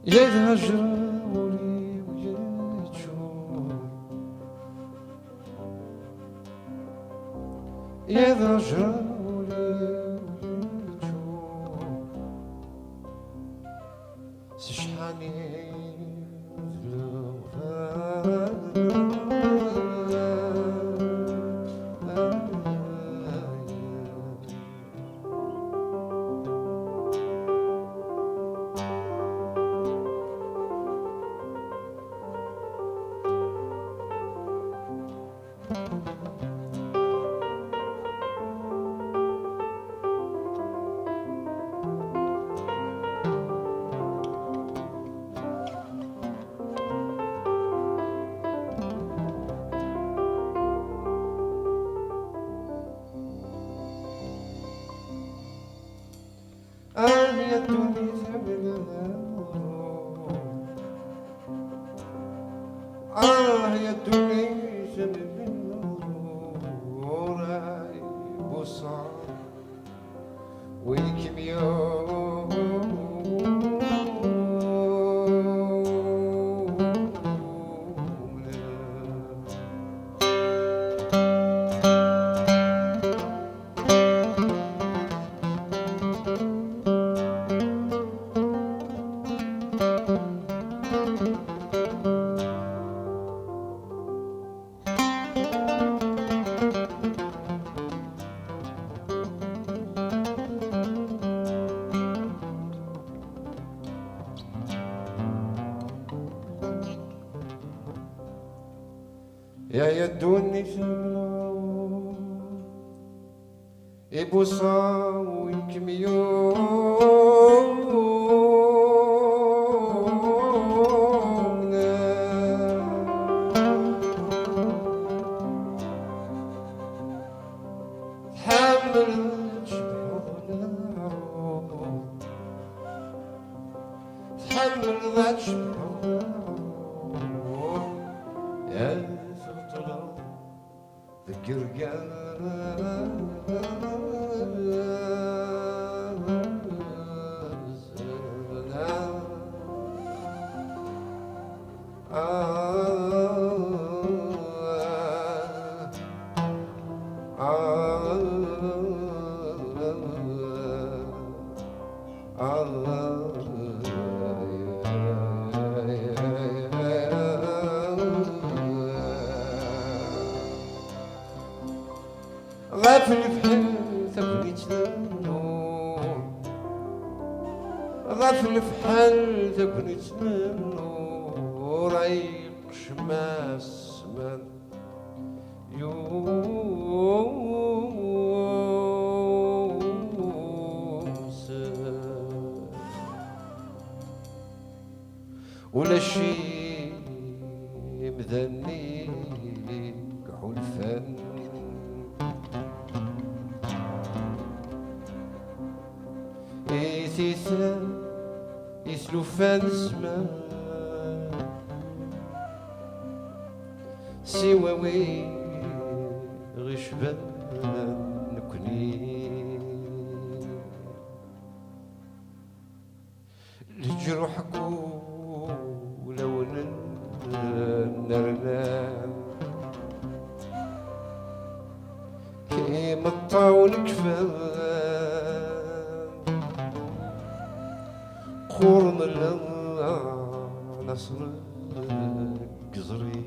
يتهجرولي ويجون يتهجرولي ويجون سشحاني يا الدنيا ثمن يا الدنيا ثمن راي بوصال ويكم يوم يا يدوني شملو يبوسا ويكميون تحمل شبعونا تحمل ذات شبعونا يا ذكر غافل بحال تبغيت النور غافل بحال تبغيت النور عيقش ما السمان ولا شي مذني كحول فن إيثيثان يسلوفان الزمان سواوي غشبان نكني لجروحك ولو نرنان كيما الطاول كفان قرن نصر قزري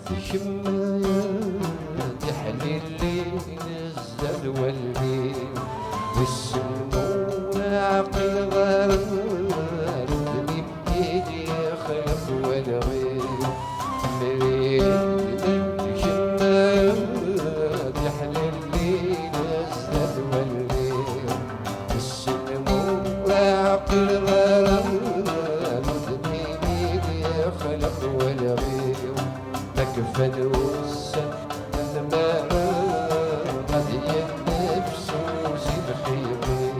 كما يحلي الليل الزاد والليل والسمو عقل غرار اللي بيدي خلق والغير مريد كما يحلي الليل الزاد والليل والسمو عقل غرار اللي بيدي خلق والغير مكفن والسن الماء غادي النفس وزيد خيري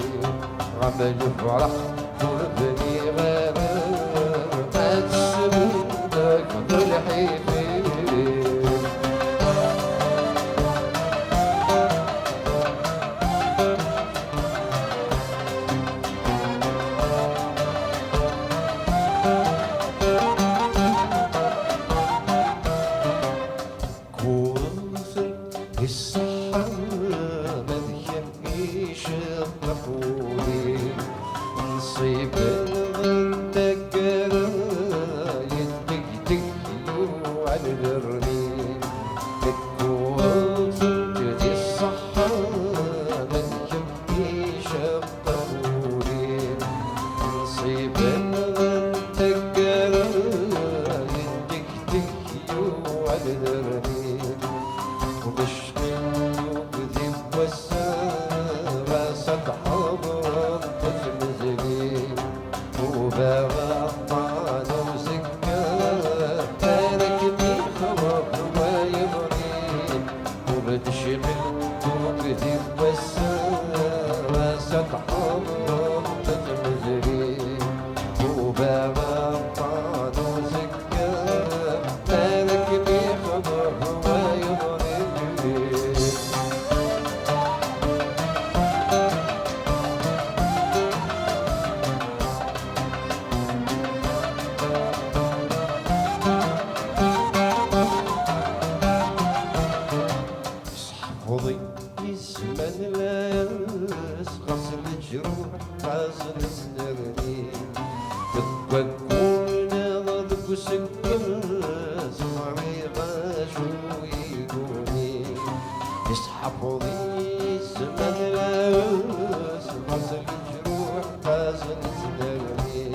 عمل فرح وربني غير ما تسمونك بالحيفي الصحة ما تهمنيش الطفولي نصيب الذكرى يدقدق على الرنين وصلت الصحة ما تهمنيش الطفولي نصيب الذكرى يدقدق على الرنين وبشتم وكذب والسارة سطح ضربت المزقين وباغى الطعن وزكاه أنا كبير خرب ما يبغين وبتشغل وكذب والسارة سطح ضربت المزقين وباغى الطعن وزكاه أنا كبير خرب ما يبغين حفظي الزمن لا يسقص الجروح حاصل سنرني تتبكون ضدك وسكر صغري غاشو يقوني حفظي الزمن لا يسقص الجروح حاصل سنرني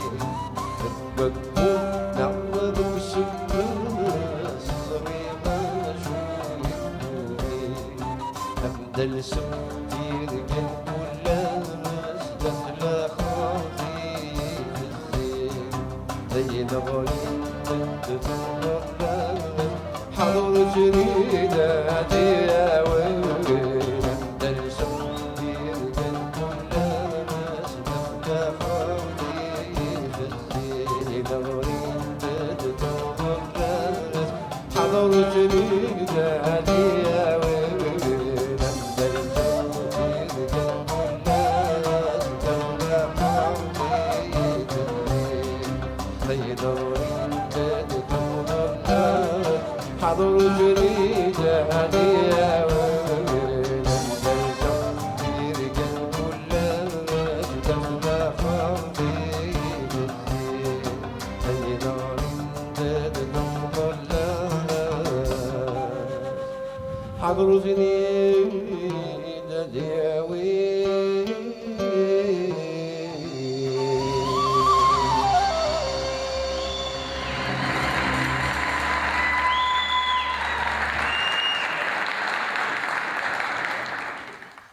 تتبكون ضدك وسكر صغري غاشو دل سمتي رجل والناس دخل خاطي في الزين زي نغرين بنت الغربان حضر جريدة عادية وين دل سمتي رجل والناس دخل خاطي في الزين نغرين بنت الغربان حضر جريدة عادية وين حضر جريدة هدية ومرنا الجلجم في رجال كلها تدخل خاطي بالزين زي نار دادت مضلها حضر جريدة